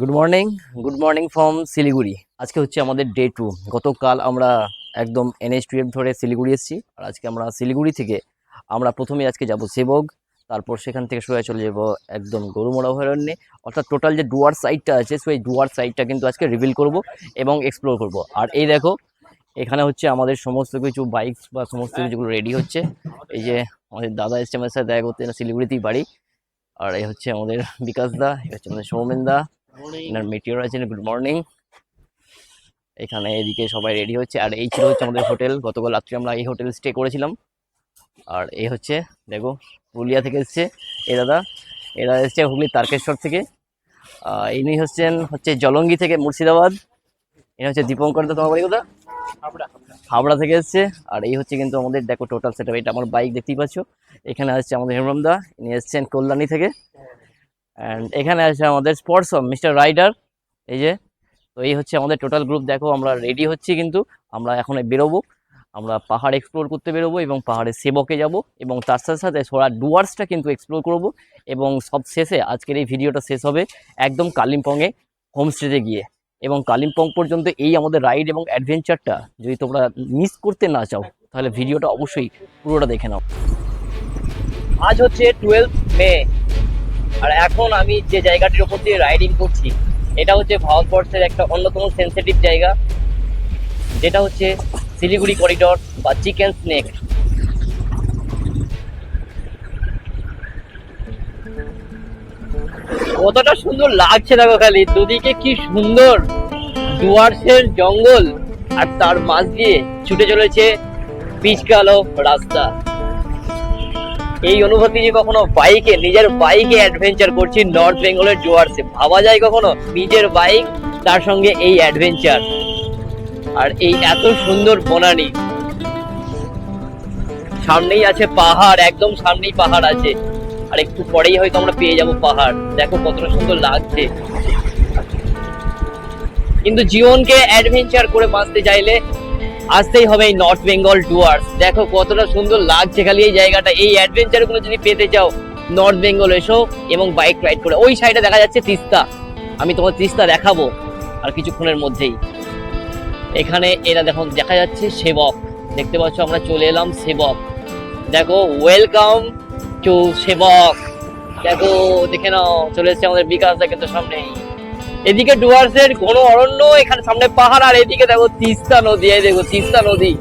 Good morning from Siliguri. আজকে হচ্ছে আমাদের ডে 2। গতকাল আমরা একদম NH-12 ধরে শিলিগুড়ি এসেছি, আর আজকে আমরা শিলিগুড়ি থেকে প্রথমে আজকে যাব সেবক, তারপর সেখান থেকে সোজা চলে যাব একদম গরুমারা অভয়ারণ্যে। অর্থাৎ টোটাল যে ডুয়ার সাইডটা আছে সেই ডুয়ার সাইডটা কিন্তু আজকে রিভিল করব এবং এক্সপ্লোর করব। আর এই দেখো, এখানে হচ্ছে আমাদের সমস্ত কিছু বাইক বা সমস্ত কিছুগুলো রেডি হচ্ছে। এই যে আমাদের দাদা এসছে আমার সাথে দেখা করতে, শিলিগুড়িতেই বাড়ি। আর এই হচ্ছে আমাদের বিকাশ দা, এই হচ্ছে আমাদের সৌমেন দা, এনার মেটিওর আছেন। Good morning. এখানে এদিকে সবাই রেডি হচ্ছে। আর এই ছিল হচ্ছে আমাদের হোটেল। গতকাল রাত্রে আমরা এই হোটেল স্টে করেছিলাম। আর এই হচ্ছে দেখো, পুরুলিয়া থেকে এসছে এই দাদা, এরা এসছে হুগলি তারকেশ্বর থেকে। ইনি হচ্ছে জলঙ্গি থেকে মুর্শিদাবাদ। এরা হচ্ছে দীপঙ্কর দা, তোমার বাড়ি কোথা? হাবড়া থেকে এসছে। আর এই হচ্ছে কিন্তু আমাদের দেখো টোটাল সেটআপ। এটা আমার বাইক দেখতেই পাচ্ছ। এখানে আসছে আমাদের হেমরাম দা, ইনি এসছেন কল্যাণী থেকে। অ্যান্ড এখানে আছে আমাদের স্পোর্টস মিস্টার রাইডার, এই যে। তো এই হচ্ছে আমাদের টোটাল গ্রুপ। দেখো আমরা রেডি হচ্ছি, কিন্তু আমরা এখন বেরোবো। আমরা পাহাড় এক্সপ্লোর করতে বেরোবো এবং পাহাড়ের সেবকে যাব, এবং তার সাথে সাথে সোরা ডুয়ার্সটা কিন্তু এক্সপ্লোর করব। এবং সব শেষে আজকের এই ভিডিওটা শেষ হবে একদম কালিম্পংয়ে হোমস্টেতে গিয়ে। এবং কালিম্পং পর্যন্ত এই আমাদের রাইড এবং অ্যাডভেঞ্চারটা যদি তোমরা মিস করতে না চাও, তাহলে ভিডিওটা অবশ্যই পুরোটা দেখে নাও। আজ হচ্ছে 12 মে, আর এখন আমি যে জায়গাটির উপর দিয়ে রাইডিং করছি, এটা হচ্ছে ভারতবর্ষের একটা অন্যতম সেন্সিটিভ জায়গা, যেটা হচ্ছে শিলিগুড়ি করিডোর বা চিকেন স্নেক। কতটা সুন্দর লাগছে দেখো, খালি দুদিকে কি সুন্দর ডুয়ার্সের জঙ্গল, আর তার মাঝ দিয়ে ছুটে চলেছে পিচ কালো রাস্তা। এই অনুভূতি যে কখনো নিজের বাইকে অ্যাডভেঞ্চার করছি নর্থ বেঙ্গলের ডুয়ার্সে, ভাবা যায় কখনো? নিজের বাইক, তার সঙ্গে এই অ্যাডভেঞ্চার, আর এই এত সুন্দর বনানী। সামনেই আছে পাহাড়, একদম সামনেই পাহাড় আছে, আর একটু পরেই হয়তো আমরা পেয়ে যাব পাহাড়। দেখো কতটা সুন্দর লাগছে। কিন্তু জীবনকে অ্যাডভেঞ্চার করে বাঁচতে চাইলে আসতেই হবে এই নর্থ বেঙ্গল ডুয়ার্স। দেখো কতটা সুন্দর লাগছে খালি এই জায়গাটা। এই অ্যাডভেঞ্চার গুলো যদি পেতে চাও, নর্থ বেঙ্গল এসো এবং বাইক রাইড করে। ওই সাইডে দেখা যাচ্ছে তিস্তা, আমি তোমার তিস্তা দেখাবো আর কিছুক্ষণের মধ্যেই। এখানে এরা দেখো দেখা যাচ্ছে সেবক, দেখতে পাচ্ছ আমরা চলে এলাম সেবক। দেখো ওয়েলকাম টু সেবক। দেখো দেখে নাও, চলে এসছে আমাদের বিকাশ দা কিন্তু সামনেই। এদিকে ডুয়ার্সের ঘন অরণ্য, এখানে সামনে পাহাড়, আর এদিকে দেখো তিস্তা নদী। এই দেখো তিস্তা নদী,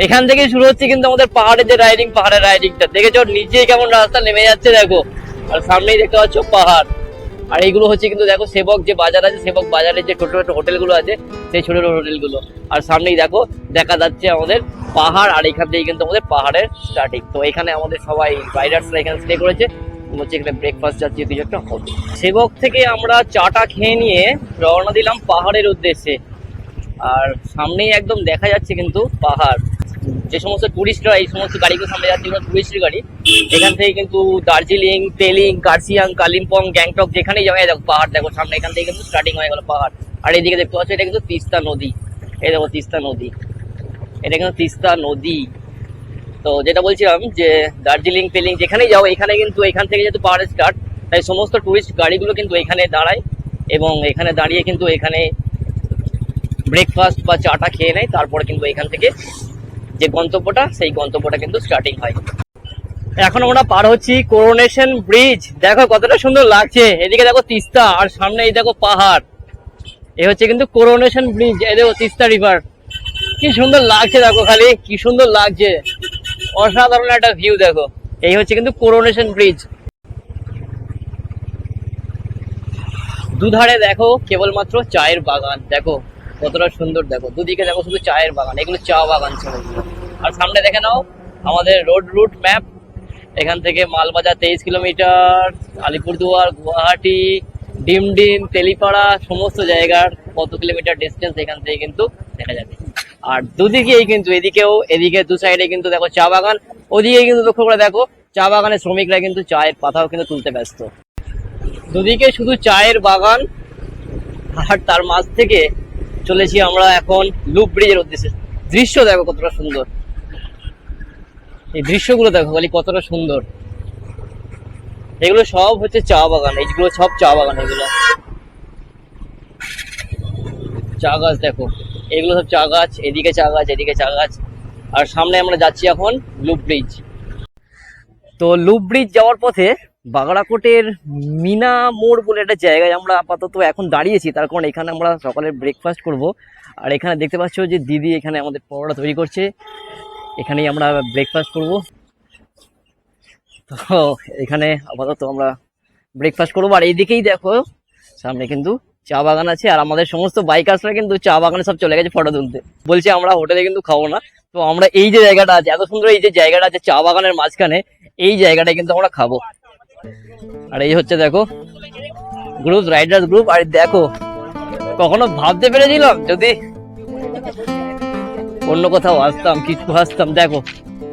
এখান থেকে শুরু হচ্ছে কিন্তু আমাদের পাহাড়ের যে রাইডিং, পাহাড়ের রাইডিংটা দেখেছো নিচেই কেমন রাস্তা নেমে যাচ্ছে দেখো, আর সামনেই দেখতে পাচ্ছ পাহাড়। আর এইগুলো হচ্ছে কিন্তু দেখো সেবক যে বাজার আছে, সেবক বাজারের যে ছোট ছোট হোটেলগুলো আছে, সেই ছোট ছোট হোটেলগুলো। আর সামনেই দেখো দেখা যাচ্ছে আমাদের পাহাড়, আর এখান থেকে কিন্তু আমাদের পাহাড়ের স্টার্টিং। তো এখানে আমাদের সবাই রাইডার্সরা এখানে স্টে করেছে, হচ্ছে এখানে ব্রেকফাস্ট জাতীয় কিছু একটা হবে। সেবক থেকে আমরা চাটা খেয়ে নিয়ে রওনা দিলাম পাহাড়ের উদ্দেশ্যে। আর সামনেই একদম দেখা যাচ্ছে কিন্তু পাহাড়। যে সমস্ত টুরিস্টরা এই সমস্ত গাড়িগুলো সামনে যাচ্ছে, এগুলো টুরিস্টের গাড়ি। এখান থেকে কিন্তু দার্জিলিং, তেলিং, কার্সিয়াং, কালিম্পং, গ্যাংটক যেখানেই যাওয়া দেখো পাহাড়। দেখো সামনে এখান থেকে কিন্তু স্টার্টিং হয়ে গেল পাহাড়। আর এদিকে দেখতে পাচ্ছ এটা কিন্তু তিস্তা নদী। এই দেখো তিস্তা নদী, এটা কিন্তু তিস্তা নদী। তো যেটা বলছিলাম যে দার্জিলিং, তেলিং যেখানেই যাও, এখানে কিন্তু এখান থেকে যেহেতু পাহাড়ের স্টার্ট, তাই সমস্ত টুরিস্ট গাড়িগুলো কিন্তু এখানে দাঁড়ায়, এবং এখানে দাঁড়িয়ে কিন্তু এখানে ব্রেকফাস্ট বা চাটা খেয়ে নেয়। তারপরে কিন্তু এখান থেকে যে গন্তব্যটা, সেই গন্তব্যটা কিন্তু স্টার্টিং হয়। এখন আমরা পার হচ্ছি করোনেশন ব্রিজ। দেখো কতটা সুন্দর লাগছে। এদিকে দেখো তিস্তা, আর সামনে এই দেখো পাহাড়। এই হচ্ছে কিন্তু করোনেশন ব্রিজ। এই দেখো তিস্তা রিভার, কি সুন্দর লাগছে দেখো, খালি কি সুন্দর লাগছে, অসাধারণ একটা ভিউ। দেখো এই হচ্ছে কিন্তু করোনেশন ব্রিজ। দুধারে দেখো কেবলমাত্র চায়ের বাগান। দেখো কতটা সুন্দর, দেখো দুদিকে দেখো শুধু চায়ের বাগান, এগুলো চা বাগান ছিল। আর সামনে দেখে নাও আমাদের রোড রুট ম্যাপ। এখান থেকে মালবাজার 23 কিলোমিটার, আলিপুরদুয়ার, গুয়াহাটি, ডিমডিম, তেলিপাড়া, সমস্ত জায়গার কত কিলোমিটার ডিস্টেন্স এখান থেকে কিন্তু দেখা যাবে। আর দুদিকেই কিন্তু এদিকে দু সাইডে কিন্তু দেখো চা বাগান, ওদিকে কিন্তু লক্ষ্য করে দেখো চা বাগানের শ্রমিকরা কিন্তু চায়ের পাতাও কিন্তু তুলতে ব্যস্ত। দুদিকে শুধু চায়ের বাগান, আর তার মাঝ থেকে চলেছি আমরা এখন লুপ ব্রিজের উদ্দেশ্যে। দৃশ্য দেখো কতটা সুন্দর, এই দৃশ্যগুলো দেখো খালি কতটা সুন্দর। এগুলো সব হচ্ছে চা বাগান, এইগুলো সব চা বাগান। এগুলো চা গাছ দেখো, এগুলো সব চা গাছ, এদিকে চা গাছ, এদিকে চা গাছ। আর সামনে আমরা যাচ্ছি এখন লুপ ব্রিজ। তো লুপ ব্রিজ যাওয়ার পথে বাগড়াকোটের মিনা মোড় বলে একটা জায়গায় আমরা আপাতত এখন দাঁড়িয়েছি, তার কারণ এখানে আমরা সকালে ব্রেকফাস্ট করব। আর এখানে দেখতে পাচ্ছ যে দিদি এখানে আমাদের পরোটা তৈরি করছে, এখানেই আমরা ব্রেকফাস্ট করব। তো এখানে আপাতত আমরা ব্রেকফাস্ট করবো। আর এইদিকেই দেখো সামনে কিন্তু চা বাগান আছে, আর আমাদের সমস্ত বাইকার্সরা কিন্তু চা বাগানে সব চলে গেছে ফটো তুলতে। বলছে আমরা হোটেলে কিন্তু খাবো না, তো আমরা এই যে জায়গাটা আছে, এত সুন্দর এই যে জায়গাটা আছে চা বাগানের মাঝখানে, এই জায়গাটায় কিন্তু আমরা খাবো। আর এই হচ্ছে দেখো গ্রুপ, রাইডার্স গ্রুপ। আর দেখো কখনো ভাবতে পেরেছিলাম যদি অন্য কোথাও আসতাম, কিছু আসতাম। দেখো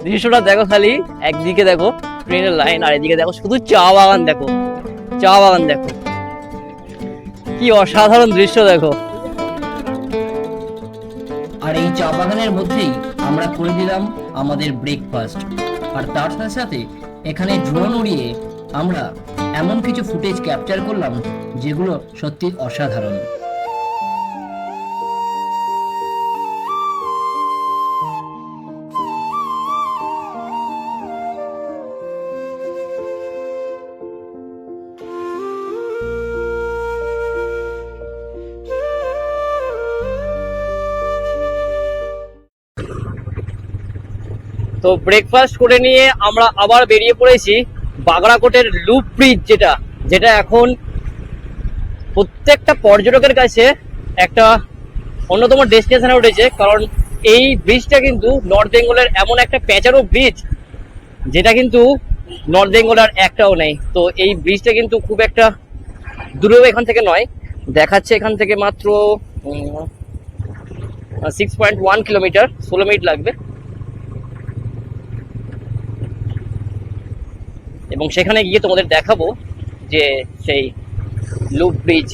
দৃশ্যটা দেখো, খালি একদিকে দেখো ট্রেনের লাইন, আর এদিকে দেখো শুধু চা বাগান। দেখো চা বাগান, দেখো কি অসাধারণ দৃশ্য দেখো। আর এই চা বাগানের মধ্যেই আমরা করে দিলাম আমাদের ব্রেকফাস্ট। আর তার সাথে সাথে এখানে ড্রোন উড়িয়ে আমরা এমন কিছু ফুটেজ ক্যাপচার করলাম যেগুলো সত্যি অসাধারণ। তো ব্রেকফাস্ট করে নিয়ে আমরা আবার বেরিয়ে পড়েছি বাগড়াকোটের লুপ ব্রিজ, যেটা এখন প্রত্যেকটা পর্যটকের কাছে একটা অন্যতম ডেস্টিনেশনে উঠেছে। কারণ এই ব্রিজটা কিন্তু নর্থ বেঙ্গলের এমন একটা প্যাঁচারো ব্রিজ, যেটা কিন্তু নর্থ বেঙ্গল আর একটাও নেই। তো এই ব্রিজটা কিন্তু খুব একটা দূরেও এখান থেকে নয়, দেখাচ্ছে এখান থেকে মাত্র 6.1 কিলোমিটার, 16 মিনিট লাগবে। এবং সেখানে গিয়ে তোমাদের দেখাবো যে সেই লুপ ব্রিজ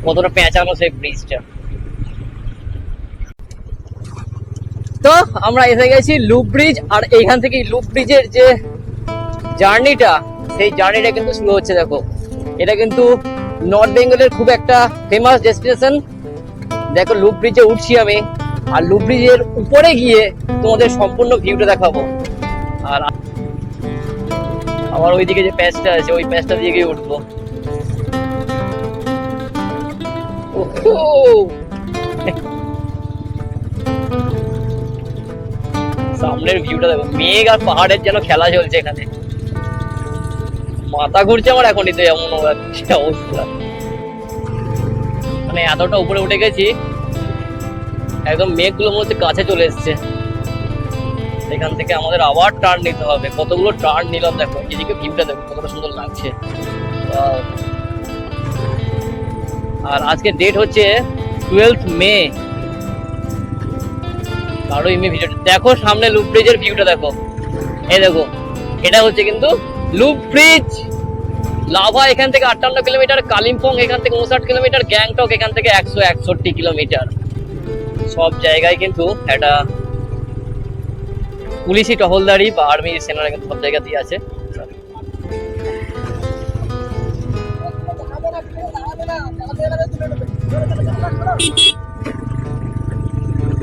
কতটা পেঁচানো সেই ব্রিজটা। তো আমরা এসে গেছি লুপ ব্রিজ, আর এইখান থেকে লুপ ব্রিজের যে জার্নিটা, সেই জার্নিটা কিন্তু শুরু হচ্ছে। দেখো এটা কিন্তু নর্থ বেঙ্গলের খুব একটা ফেমাস ডেস্টিনেশন। দেখো লুপ ব্রিজে উঠছি আমি, আর লুপ ব্রিজের উপরে গিয়ে তোমাদের সম্পূর্ণ ভিউটা দেখাবো। আর আবার ওইদিকে যে প্যাচটা আছে, ওই প্যাচটা দিয়ে গিয়ে উঠবো। সামনের ভিউটা দেখো, মেঘ আর পাহাড়ের যেন খেলা চলছে এখানে। মাথা ঘুরছে আমার এখনই, তো এমন অবস্থা, মানে এতটা উপরে উঠে গেছি, একদম মেঘগুলো মধ্যে কাছে চলে এসছে। এখান থেকে আমাদের আবার টার্ন নিতে হবে। কতগুলো টার্ন নিলাম দেখো, এদিকে ভিউটা দেখো কতটা সুন্দর লাগছে। আর আজকে ডেট হচ্ছে 12 মে, 12 মে। ভিডিওটা দেখো, সামনে লুপ ব্রিজের ভিউটা দেখো। এই দেখো, এটা হচ্ছে কিন্তু লুপ ব্রিজ। লাভা এখান থেকে 58 কিলোমিটার, কালিম্পং এখান থেকে 59 কিলোমিটার, গ্যাংটক এখান থেকে 161 কিলোমিটার। সব জায়গায় কিন্তু একটা পুলিশি টহলদারি বা আর্মি সেনারা কিন্তু সব জায়গাতেই আছে।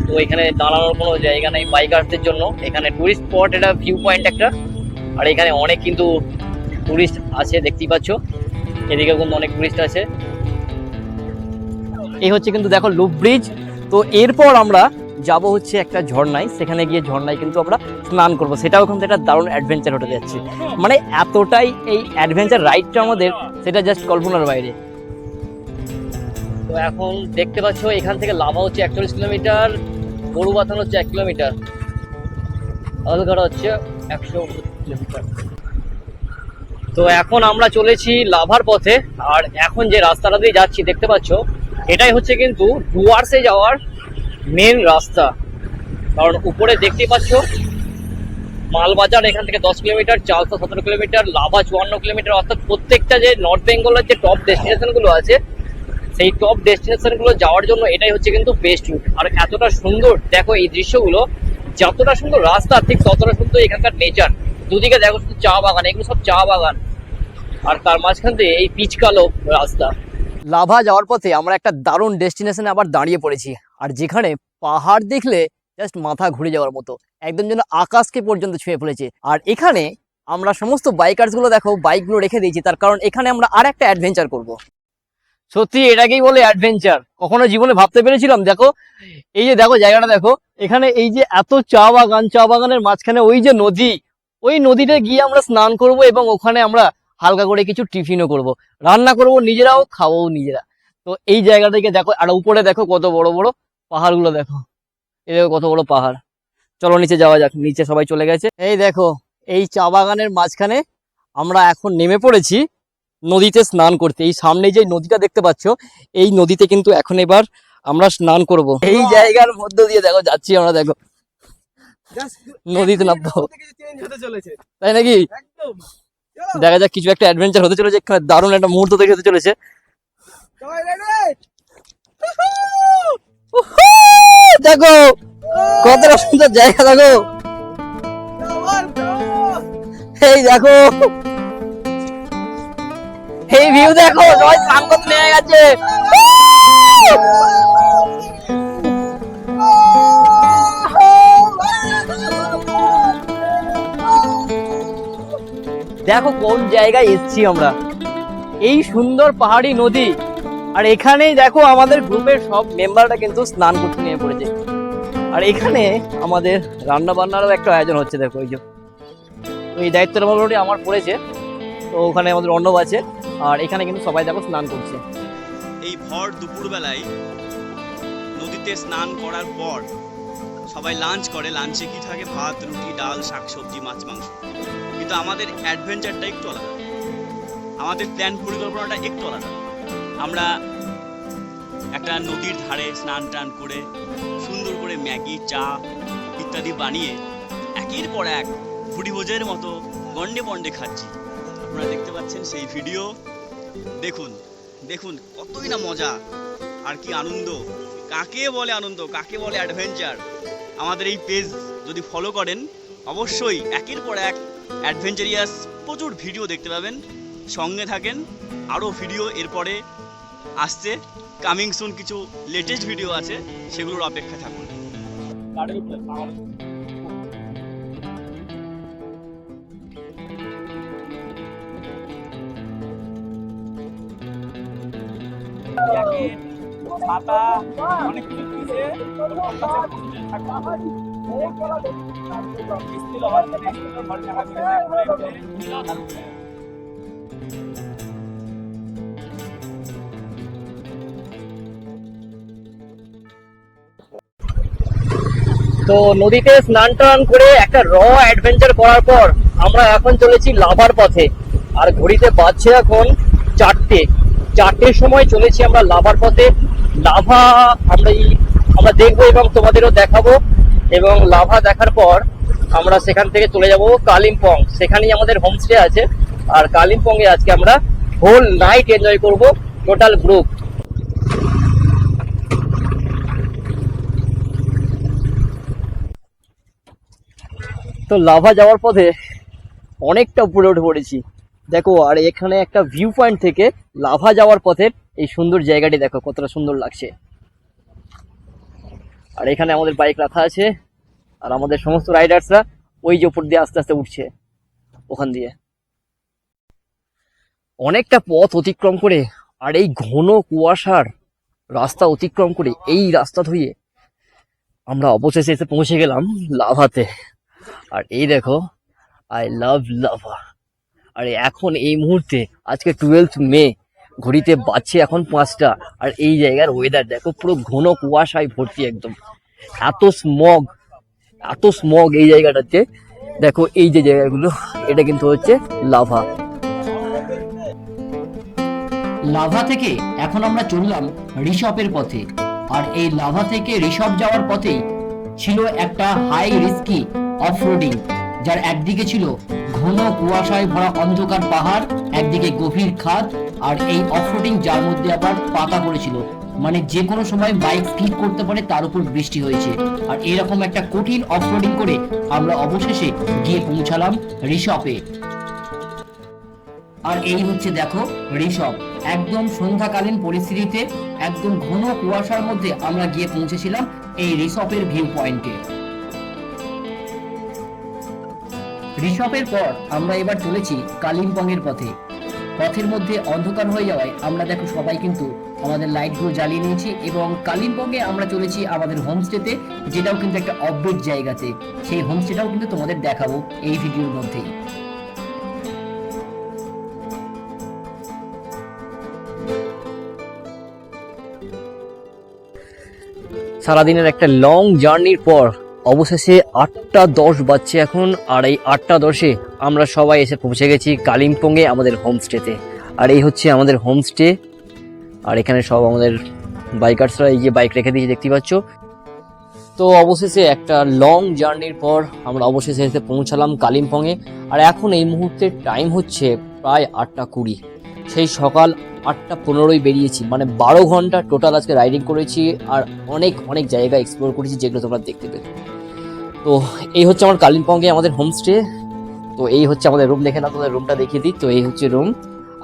তো এখানে দাঁড়ানোর কোনো জায়গা নেই বাইকারদের জন্য। এখানে টুরিস্ট স্পট, এটা ভিউ পয়েন্ট একটা। আর এখানে অনেক কিন্তু টুরিস্ট আছে, দেখতেই পাচ্ছ। এদিকে কিন্তু অনেক টুরিস্ট আছে। এই হচ্ছে কিন্তু দেখো লুপ ব্রিজ। তো এরপর আমরা যাব হচ্ছে একটা ঝর্ণায়, সেখানে গিয়ে ঝর্ণায় কিন্তু আমরা স্নান করবো। সেটাও ওখান থেকে একটা দারুণ অ্যাডভেঞ্চার হতে যাচ্ছে। মানে এতটাই এই অ্যাডভেঞ্চার রাইডটা আমাদের, সেটা জাস্ট কল্পনার বাইরে। তো এখন দেখতে পাচ্ছ এখান থেকে লাভা হচ্ছে 41 কিলোমিটার, গরুবাথান হচ্ছে 1 কিলোমিটার, আলগড়া হচ্ছে 100 কিলোমিটার। তো এখন আমরা চলেছি লাভার পথে। আর এখন যে রাস্তাটা দিয়ে যাচ্ছি দেখতে পাচ্ছ, এটাই হচ্ছে কিন্তু ডুয়ার্সে যাওয়ার মেন রাস্তা। কারণ উপরে দেখতেই পাচ্ছ মালবাজার এখান থেকে 10 kilometre, Chalsa 17 kilometre, lava 54 kilometre. অর্থাৎ প্রত্যেকটা যে নর্থ বেঙ্গলের যে টপ ডেস্টিনেশন গুলো আছে, সেই টপ ডেস্টিনেশন গুলো যাওয়ার জন্য এটাই হচ্ছে কিন্তু বেস্ট রুট। আর এতটা সুন্দর দেখো এই দৃশ্যগুলো, যতটা সুন্দর রাস্তা ঠিক ততটা সুন্দর এখানকার নেচার। দুদিকে দেখো শুধু চা বাগান, এগুলো সব চা বাগান, আর তার মাঝখান দিয়ে এই পিচ কালো রাস্তা। লাভা যাওয়ার পথে আমরা একটা দারুণ ডেস্টিনেশনে আবার দাঁড়িয়ে পড়েছি, আর যেখানে পাহাড় দেখলে জাস্ট মাথা ঘুরে যাওয়ার মতো, একদম যেন আকাশকে পর্যন্ত ছুঁয়ে ফেলেছে। আর এখানে আমরা সমস্ত বাইকার্স গুলো দেখো বাইকগুলো রেখে দিয়েছি, তার কারণ এখানে আমরা আর একটা অ্যাডভেঞ্চার করব। সত্যি এটাকেই বলে অ্যাডভেঞ্চার, কখনো জীবনে ভাবতে পেরেছিলাম? দেখো এই যে দেখো জায়গাটা দেখো, এখানে এই যে এত চা বাগান, চা বাগানের মাঝখানে ওই যে নদী, ওই নদীতে গিয়ে আমরা স্নান করব এবং ওখানে আমরা হালকা করে কিছু টিফিনও করব, রান্না করব নিজেরাও, খাবো নিজেরা। তো এই জায়গাটাকে দেখো, আর উপরে দেখো কত বড় বড় পাহাড়গুলো দেখো, এই দেখো কত বড় পাহাড়। চলো নিচে যাওয়া যাক, নিচে সবাই চলে গেছে। এই দেখো এই চা বাগানের মাঝখানে আমরা এখন নেমে পড়েছি নদীতে স্নান করতে। এই সামনে যে নদীটা দেখতে পাচ্ছ, এই নদীতে কিন্তু এখন এবার আমরা স্নান করব। এই জায়গার মধ্য দিয়ে দেখো যাচ্ছি আমরা, দেখো নদীতে নামবো, তাই নাকি? দেখা যাক কিছু একটা অ্যাডভেঞ্চার হতে চলেছে এখানে, দারুণ একটা মুহূর্ত তৈরি হতে চলেছে। দেখো কতটা সুন্দর জায়গা, দেখো এই দেখো এই ভিউ দেখো, সবাই স্নান করতে নেমে গেছে। দেখো কোন জায়গায় এসেছি আমরা, এই সুন্দর পাহাড়ি নদী, আর এখানেই দেখো আমাদের গ্রুপের সব মেম্বাররা কিন্তু স্নান করতে নেমে পড়েছে। আর এখানে আমাদের রান্না বান্নারও একটা আয়োজন হচ্ছে, দেখো এই যে এই দায়িত্বটা মোটামুটি আমার পড়েছে। তো ওখানে আমাদের অর্ণব আছে, আর এখানে কিন্তু সবাই দেখো স্নান করছে। এই ভর দুপুরবেলায় নদীতে স্নান করার পর সবাই লাঞ্চ করে। লাঞ্চে কি থাকে? ভাত, রুটি, ডাল, শাকসবজি, মাছ, মাংস। কিন্তু আমাদের অ্যাডভেঞ্চারটা একটু আলাদা, আমাদের প্ল্যান পরিকল্পনাটা একটু আলাদা। আমরা একটা নদীর ধারে স্নান টান করে সুন্দর করে ম্যাগি, চা ইত্যাদি বানিয়ে একের পর এক ভুড়িভোজের মতো গন্ডে বন্ডে খাচ্ছি। আপনারা দেখতে পাচ্ছেন সেই ভিডিও, দেখুন দেখুন কতই না মজা আর কি আনন্দ। কাকে বলে আনন্দ, কাকে বলে অ্যাডভেঞ্চার। আমাদের এই পেজ যদি ফলো করেন অবশ্যই একের পর এক অ্যাডভেঞ্চারিয়াস প্রচুর ভিডিও দেখতে পাবেন। সঙ্গে থাকেন, আরও ভিডিও এরপরে আসছে, কামিং সুন কিছু লেটেস্ট ভিডিও আছে, সেগুলোর অপেক্ষা থাকুন। ছাতা অনেক কিছু দিয়েছে, তো নদীতে স্নান টান করে একটা অ্যাডভেঞ্চার করার পর আমরা এখন চলেছি লাভার পথে। আর ঘড়িতে বাজছে এখন 4টের সময় চলেছি আমরা লাভার পথে। লাভা আমরা দেখবো এবং তোমাদেরও দেখাবো, এবং লাভা দেখার পর আমরা সেখান থেকে চলে যাব কালিম্পং, সেখানেই আমাদের হোমস্টে আছে। আর কালিম্পং এ আজকে আমরা হোল নাইট এনজয় করব, টোটাল গ্রুপ। তো লাভা যাওয়ার পথে অনেকটা উপরে উঠে পড়েছি দেখো, আর এখানে একটা ভিউ পয়েন্ট থেকে লাভা যাওয়ার পথের এই সুন্দর জায়গাটি দেখো কতটা সুন্দর লাগছে। আর এখানে আমাদের বাইক রাখা আছে, আর আমাদের সমস্ত রাইডার্সরা ওই যে উপর দিয়ে আস্তে আস্তে উঠছে ওখান দিয়ে। অনেকটা পথ অতিক্রম করে আর এই ঘন কুয়াশার রাস্তা অতিক্রম করে এই রাস্তা ধুয়ে আমরা অবশেষে এসে পৌঁছে গেলাম লাভাতে। আর এই দেখো, আই লাভ লাভা। আর এখন এই মুহূর্তে আজকে 12 মে, ঘড়িতে বাজছে এখন 5টা, আর এই জায়গার ওয়েদার দেখো পুরো ঘন কুয়াশায় ভর্তি একদম। এত স্মগ এই জায়গাটাতে। দেখো এই যে জায়গাগুলো, এটা কিন্তু হচ্ছে লাভা। লাভা থেকে এখন আমরা চললাম ঋষভের পথে। আর এই লাভা থেকে ঋষভ যাওয়ার পথেই ছিল একটা হাই রিস্কি অফরোডিং, যার একদিকে ছিল ঘন কুয়াশায় ভরা অন্ধকার পাহাড়, একদিকে গভীর খাদ, আর এই অফরোডিং যার মধ্যে আবার পাতা পড়েছিল, মানে যে কোনো সময় বাইক স্কিড করতে পারে, তার উপর বৃষ্টি হয়েছে। আর এরকম একটা কঠিন অফরোডিং করে আমরা অবশেষে গিয়ে পৌঁছালাম রিসপে। আর এই হচ্ছে দেখো রিসপ, একদম সন্ধ্যাকালীন পরিস্থিতিতে একদম ঘন কুয়াশার মধ্যে আমরা গিয়ে পৌঁছেছিলাম এই রিসপের ভিউ পয়েন্টে। রিসপের পর আমরা এবার চলেছি কালিম্পং এর পথে। পথের মধ্যে অন্ধকার হয়ে যাওয়ায় আমরা দেখো সবাই কিন্তু আমাদের লাইটগুলো জ্বালিয়ে নিয়েছি এবং কালিম্পংয়ে আমরা চলেছি আমাদের হোমস্টেতে, যেটাও কিন্তু একটা অপডেট জায়গাতে। সেই হোমস্টেটাও কিন্তু তোমাদের দেখাবো এই ভিডিওর মধ্যেই। সারাদিনের একটা লং জার্নির পর অবশেষে 8:10 বাজছে এখন, আর এই 8:10-এ আমরা সবাই এসে পৌঁছে গেছি কালিম্পংয়ে আমাদের হোমস্টেতে। আর এই হচ্ছে আমাদের হোমস্টে, আর এখানে সব আমাদের বাইকার্সরা এই যে বাইক রেখে দিয়েছে দেখতে পাচ্ছ। তো অবশেষে একটা লং জার্নির পর আমরা অবশেষে এসে পৌঁছালাম কালিম্পংয়ে। আর এখন এই মুহূর্তে টাইম হচ্ছে প্রায় 8:20। সেই সকাল 8:15 বেরিয়েছি, মানে 12 ঘন্টা টোটাল আজকে রাইডিং করেছি আর অনেক অনেক জায়গা এক্সপ্লোর করেছি, যেগুলো তোমরা দেখতে পেলে। তো এই হচ্ছে আমার কালিম্পংয়ে আমাদের হোমস্টে। তো এই হচ্ছে আমাদের রুম, দেখে না তোমাদের রুমটা দেখিয়ে দিই। তো এই হচ্ছে রুম,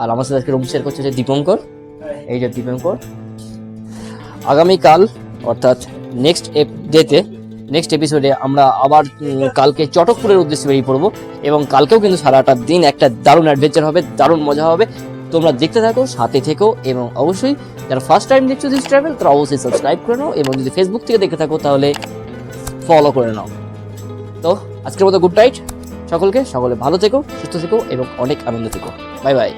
আর আমার সাথে আজকে রুম শেয়ার করছে হচ্ছে দীপঙ্কর। এই যে দীপঙ্কর। আগামীকাল অর্থাৎ নেক্সট এপিসোডে আমরা আবার কালকে চটকপুরের উদ্দেশ্যে বেরিয়ে পড়বো, এবং কালকেও কিন্তু সারাটা দিন একটা দারুণ অ্যাডভেঞ্চার হবে, দারুণ মজা হবে। তোমরা দেখতে থাকো, সাথে থেকো, এবং অবশ্যই যারা ফার্স্ট টাইম দেখছো দিস ট্রাভেল তারা অবশ্যই সাবস্ক্রাইব করে নাও, এবং যদি ফেসবুক থেকে দেখে থাকো তাহলে ফলো করে নাও। তো আজকের মতো গুড নাইট সকলকে, সকলে ভালো থেকো, সুস্থ থেকো এবং অনেক আনন্দ থেকো। Bye bye.